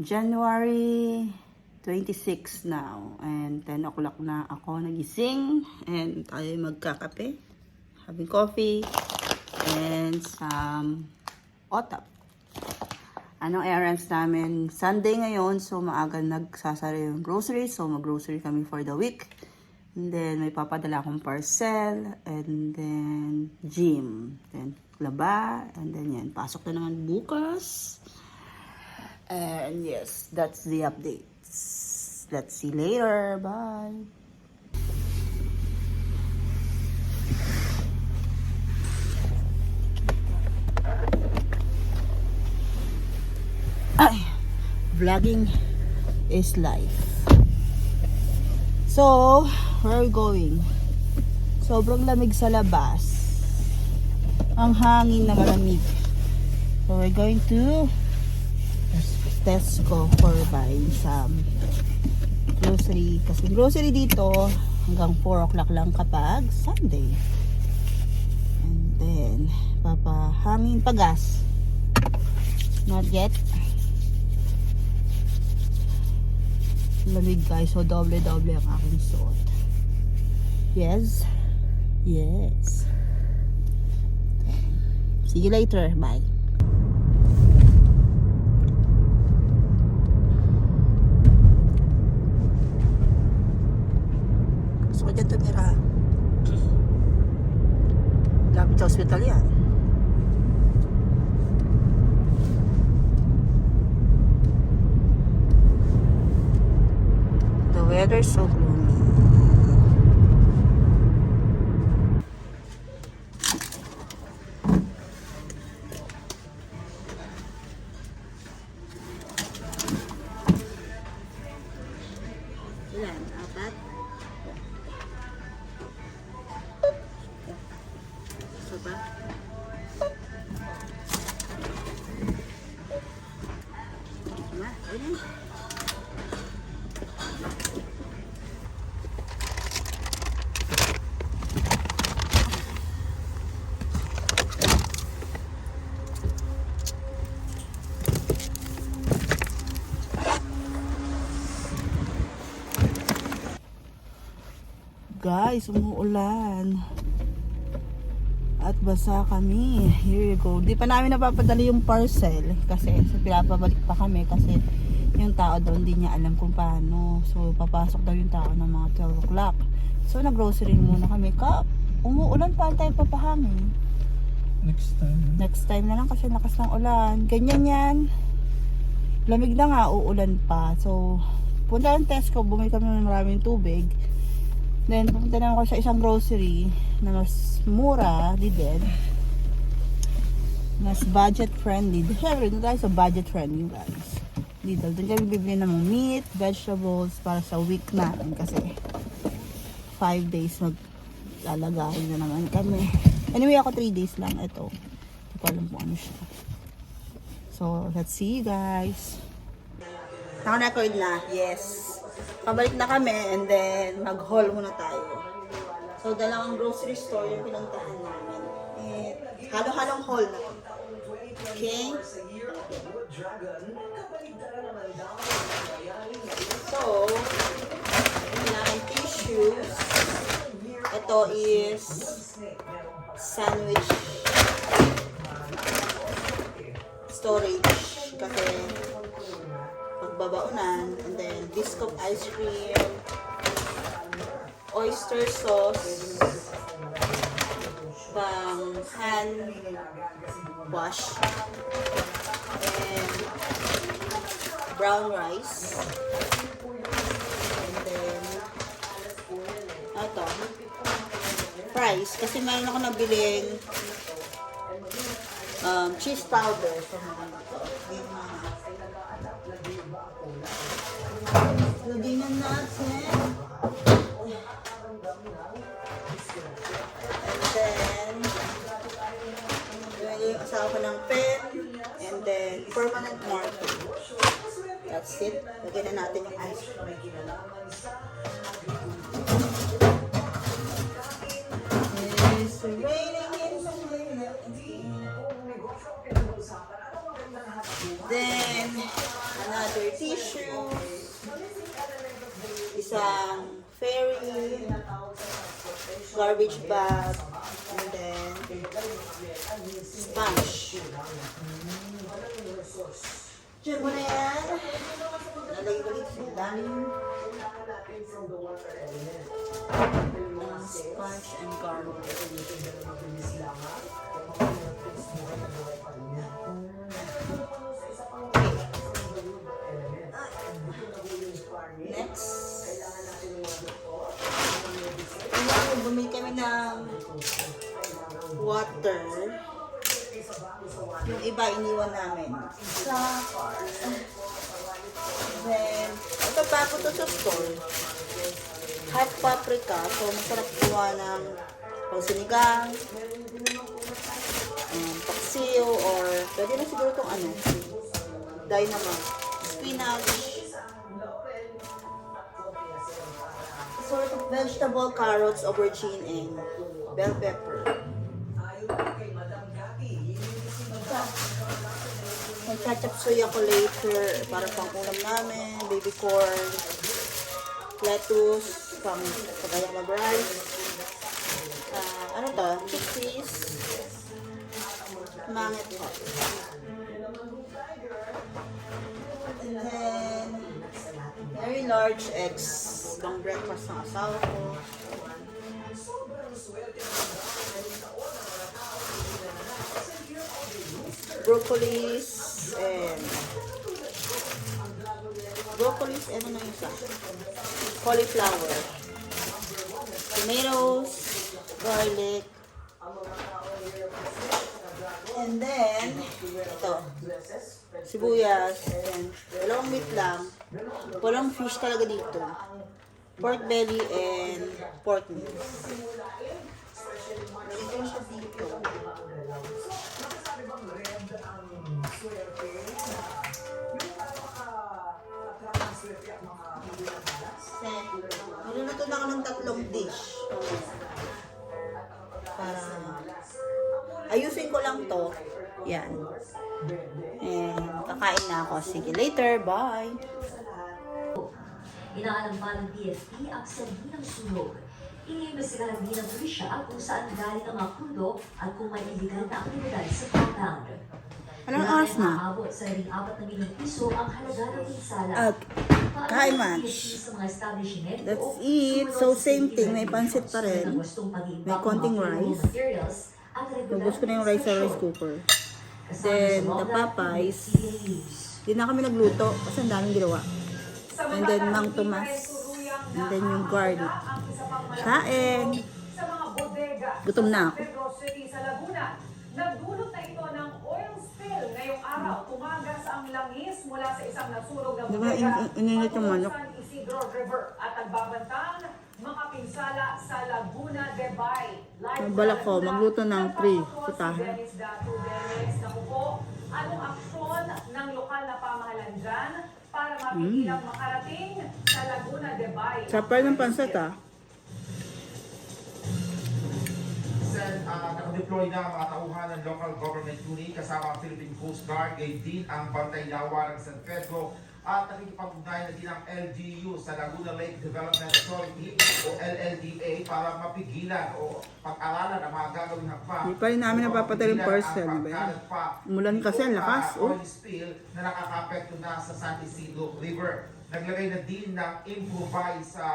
January 26 now. And 10 o'clock na ako nagising. And tayo magkakape. Having coffee. And some otap. Anong errands namin? Sunday ngayon. So maaga nagsasara yung grocery. So mag-grocery kami for the week. And then may papadala akong parcel. And then gym. Then laba. And then yan. Pasok na naman bukas. And yes, that's the updates. Let's see later. Bye. Ay, vlogging is life. So, where are we going? Sobrang lamig sa labas. Ang hangin na malamig. So, we're going to Tesco for buying some grocery. Kasi grocery dito hanggang 4 o'clock lang kapag Sunday. And then, papahangin pa gas. Not yet. Lamig guys. So, doble-doble ang aking suot. Yes. Yes. See you later. Bye. Gusto ko dyan tumira. Lapit sa hospital yan. The weather is so gloomy. Ilan? Apat? Gusto ba? Ma, ilan? Guys, umuulan. At basa kami. Here you go. Di pa namin napapadali yung parcel. Kasi pinapabalik pa kami. Kasi yung tao daw hindi niya alam kung paano. So, papasok daw yung tao ng mga 12 o'clock. So, nag-grocery muna kami. Umuulan pa tayo papahangin. Next time na lang kasi lakas ng ulan. Ganyan yan. Lamig na nga, uulan pa. So, punta ng Tesco. Bumili kami ng maraming tubig. Then, pupunta naman ako sa isang grocery na mas mura, din. Mas budget friendly. Siyempre, doon tayo sa budget friendly, guys. Dito, doon kami bibili ng meat, vegetables, para sa week natin. Kasi, 5 days maglalagahin na naman kami. Anyway, ako 3 days lang. Ito. Hindi ko alam kung ano siya. So, let's see you guys. Naka-record na. Yes. Pabalik na kami and then mag-haul muna tayo. So, dalawang grocery store yung pinuntahan namin. Halo-halong haul na. Okay? So, kailangan tissues. Ito is sandwich storage. Kasi pagbabaunan, and then biscuit ice cream, oyster sauce, pang hand wash, and brown rice, and then ito, fries, kasi meron ako nabiling cheese powder from lagyan na natin. And then, yung asawa ko ng pen. And then, permanent marker. That's it. Lagyan na natin yung ice cream. It's raining in Manila. Then, another tea. ng ferry, garbage bag, and then sponge. Diyan mo na yan. Nalagay ko dito sa ilalim. Sponge and garbage. Next. Bumili kami ng water. Yung iba iniwan namin sa car. Then, ito bago to sa store. Hot paprika. So, masarap gawa ng pangsinigang, paksiw, or pwede na siguro itong ano, dynamite, spinach, sort of vegetable, carrots, aubergine, and bell pepper. Magchachapsuy ako later para pang ulam namin, baby corn, lettuce, pang pagayang mag-rice, ano to, chickpeas, mangit ko. And then, very large eggs, pang breakfast ng asawa ko. Broccolis, and ano na yung isa? Cauliflower, tomatoes, garlic, and then ito, sibuyas, and dalawang meat lang, walang fish talaga dito, pork belly and pork meat. Ito siya dito. Niluluto na ako ng 3 dish. Para ayusin ko lang to. Yan. And kakain na ako. Sige, later. Bye. Inaalam pa ng PFP ang sanhi ng sunog. Iniimbestigahan din ng pulisya kung saan galing ang mga pundo at kung may illegal na aktibidad sa compound. Anong oras na? Aabot sa 4 na milyong piso ang halaga ng pinsala. Kain match. That's it. So same thing. May pansit pa rin. May konting rice. Lubos ko na yung rice sa rice cooker. Then, the Popeyes. Hindi na kami nagluto kasi ang daming ginawa. And then, Mang Tomas. And then, yung garlic. Kain. Gutom na ako. Nagdulot na ito ng oil spill ngayong araw. Tumagas ang langis mula sa isang nasunog na bodega patungo sa San Isidro River at nagbabantang makapinsala sa Laguna de Bay. Balak ko, magluto ng 3 putahe. Naku po, anong aksyon ng lokal na pamahalaan dyan para mapigilang makarating sa Laguna de Bay? Sapay ng pansit Nakadeploy na ang mga tauhan ng local government unit kasama ang Philippine Coast Guard, gayon din ang Bantay Lawa ng San Pedro at nakikipag-ugnayan na din ang LGU sa Laguna Lake Development Authority o LLDA para mapigilan o pag-aralan ang mga gagawing hakbang. Hindi pa rin namin napapatay yung parcel. Umulan kasi ang lakas. Oil spill na nakakapekto na sa San Isidro River. Naglagay na din ng improvise sa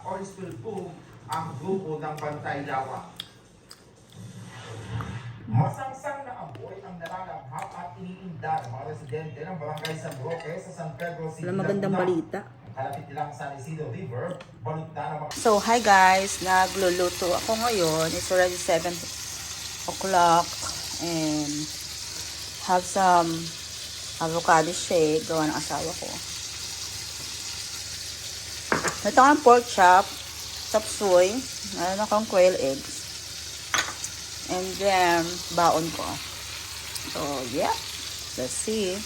oil spill boom ang grupo ng Bantay Lawa. Masangsang na amoy ang nararamham at iniinda ng mga residente ng Barangay San Roque sa San Pedro City. Wala magandang balita. Kalapit nilang San Isidro River, balot na ng mga... So, hi guys. Nagluluto ako ngayon. It's already 7 o'clock. And have some avocado shake. Gawa ng asawa ko. Ito ang pork chop. Chop suey. Meron akong quail eggs. And then, baon ko. So, yeah. Let's see.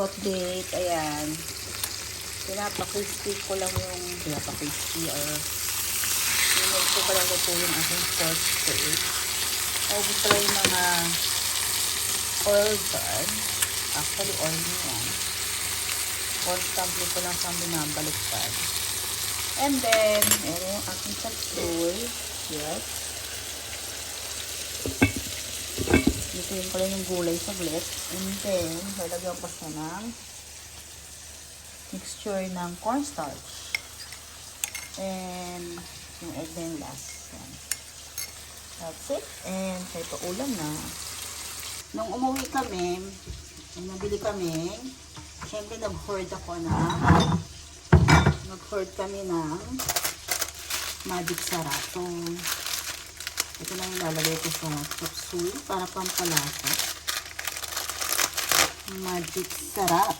update. Ayan. Pinapa-crispy ko lang yung pinapa-crispy or minute ko pala ito yung aking pork steak. Naubos pala yung mga oil dyan. Actually, oil nyo yan. Constantly ko lang siyang binabaliktad. And then, meron yung aking chapsuy. Yes. Bituin ko lang yung gulay saglit. And then, lalagyan ko siya ng mixture ng cornstarch. And yung egg na yung last. Yan. That's it. And ito ulam na. Nung umuwi kami, nabili kami, syempre nag-hoard kami ng magic sarap. So, ito na yung lalagay ko sa chop suey para pampalasa. Magic sarap.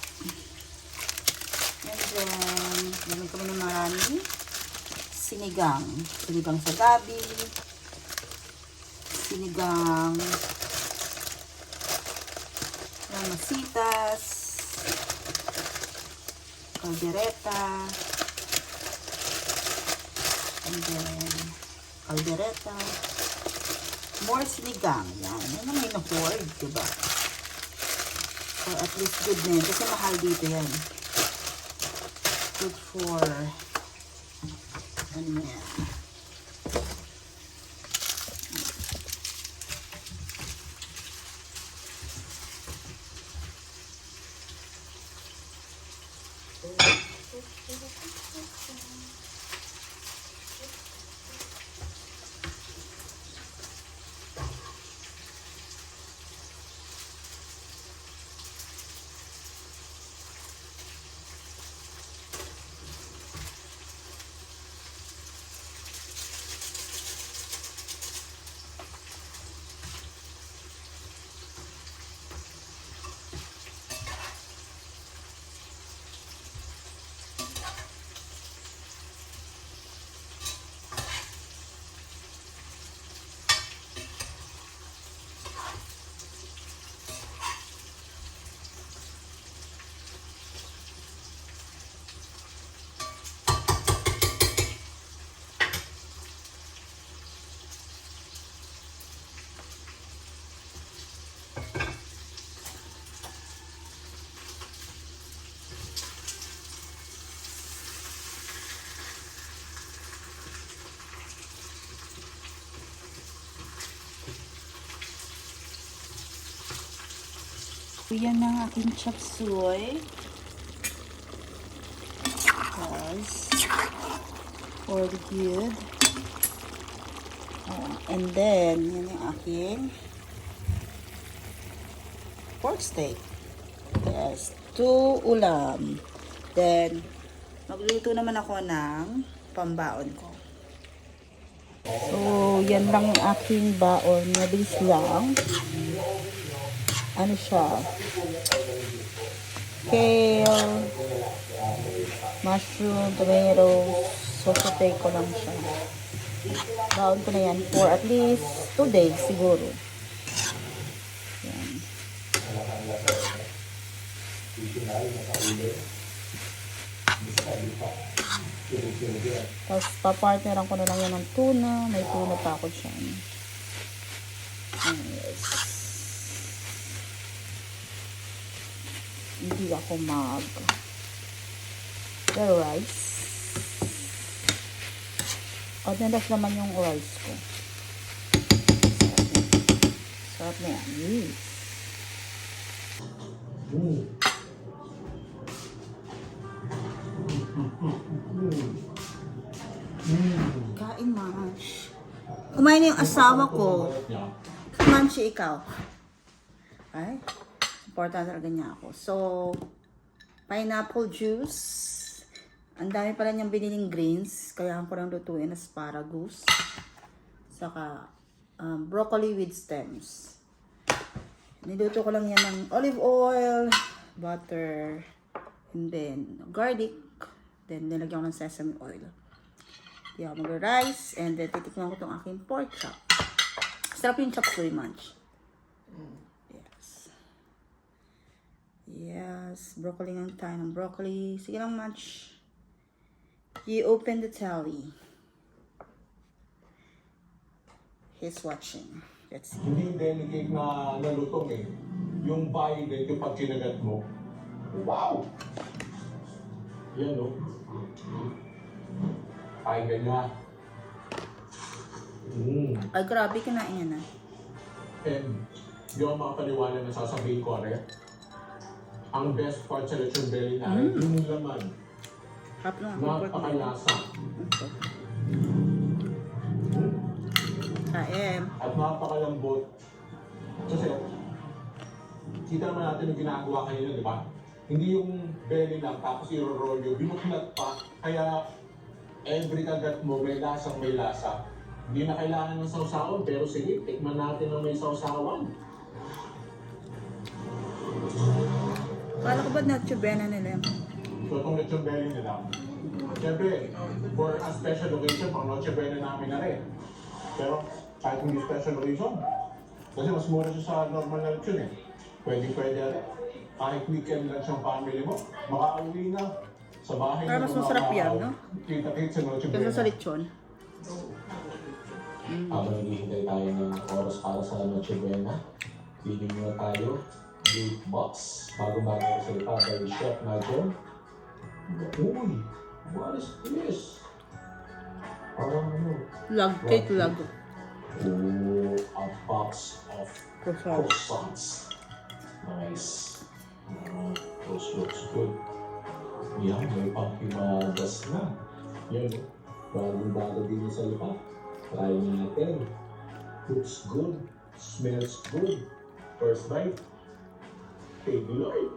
And then, gamit kami ng marami. Sinigang. Sinigang sa gabi. Sinigang masitas. Caldereta. And then, caldereta. More sinigang. Yan. Yan ang may na-hoard, diba? So, at least good na yun. Kasi mahal dito yan. Good for ano yan. Yan ang aking chop suey. Yes. For good. And then, yan yung aking pork steak. Yes. 2 ulam. Then, magluluto naman ako ng pambaon ko. So, yan lang yung aking baon. Mabilis lang. Ano siya? Kale, mushroom, tomatoes, saute ko lang siya. Baon ko na yan for at least 2 days siguro. Yan. Tapos papartneran ko na lang yan ng tuna. May tuna pa ako dyan. Yes. Hindi ako the rice. Ordinary naman yung rice ko. Sarap na yan. Yes. Kain, Mash. Kumain na yung asawa ko. Manchi, ikaw. Ay, important talaga niya ako. So, pineapple juice. Ang dami pala niyang biniling greens. Kaya ko lang lutuin asparagus. Saka, broccoli with stems. Niluto ko lang yan ng olive oil, butter, and then garlic. Then, nilagyan ko ng sesame oil. Di ako mag-rice, and then titikman ko itong aking pork chop. Sarap yung chop suey, Munch. Yes. Yes, broccoli ng tayo ng broccoli. Sige lang, Match. You open the tally. He's watching. Let's see. Hindi delicate na nalutong eh. Yung violet, yung pag kinagat mo, wow! Yan o. Ay, ganyan. Ay, grabe, kinain yan ah. And, di ako makapaniwala na sasabihin ko, are, ang best part sa lechon belly na, yung laman, Hap na. napakalasa. Kain. At napakalambot. Kasi, kita naman natin yung ginagawa kanina, di ba? Hindi yung belly lang, tapos i-roll yung binuklat pa. Kaya, every kagat mo, may lasang may lasa. Hindi na kailangan ng sausawan, pero sige, tikman natin ng may sausawan. Kala ko ba nacho bena nila? So, itong lechon belly nila. Siyempre, for a special occasion, pang Noche Buena namin na rin. Pero, kahit hindi special occasion, kasi mas mura siya sa normal na lechon eh. Pwede rin. Kahit weekend lang siyang family mo, makauwi na sa bahay. Para mas masarap yan, no? Kita-kit sa Noche Kasi Buena. sa lechon. Habang naghihintay tayo ng oras para sa Noche Buena, bigyan muna tayo with box bago-bago sa salita by Chef Nigel. Uy, what is this? Parang ano? Lag, cake lag. Oh, a box of Croissant. croissants. Nice. Those looks good. Yan, may panghimagas na. Yan, bago-bago din yung salita. Try natin. Looks good. Smells good. First bite. Take Lloyd.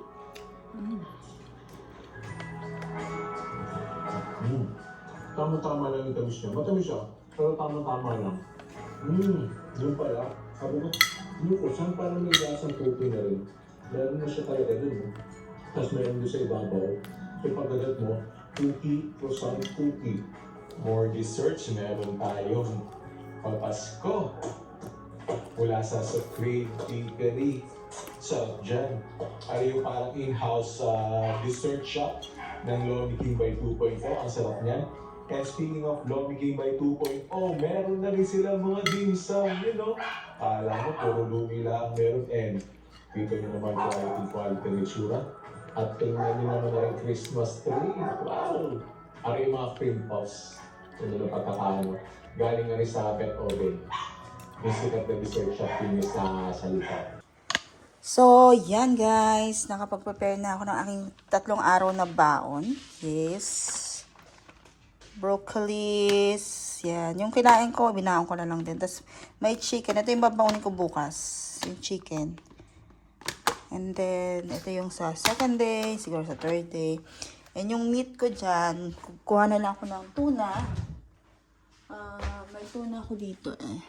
Tama-tama lang yung tamis niya. Matamis siya. Pero tama-tama lang. Yun pala. Sabi ko, yung croissant parang may lasang cookie na rin. Meron na siya talaga dun. No? Tapos meron din sa ibabaw. So pagkagat mo, cookie, croissant, cookie. More desserts, meron tayong papasko. Mula sa Supreme Bakery. Sarap dyan. Ano yung parang in-house dessert shop ng Lomi King by 2.0. Ang sarap niyan. And speaking of Lomi King by 2.0, meron na rin sila mga dim sum, you know. Kala mo, puro lumi lang meron. And kita nyo naman quality ng itsura. At tingnan nyo naman na rin Christmas tree. Wow! Ano yung mga cream puffs? Ano na pagkakaano? Galing nga rin sa Pet Oven. Yung sikat na dessert shop yun yung sa salita. So, yan guys. Nakapag-prepare na ako ng aking 3 araw na baon. Yes. Broccoli. Yan. Yung kinain ko, binaon ko na lang din. Tapos, may chicken. Ito yung babaunin ko bukas. Yung chicken. And then, ito yung sa second day. Siguro sa third day. And yung meat ko dyan, kuha na lang ako ng tuna. May tuna ako dito eh.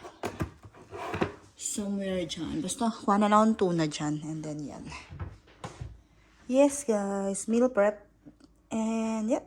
Somewhere dyan. Basta, kuha na lang ang tuna dyan. And then, yan. Yes, guys. Meal prep. And, yep.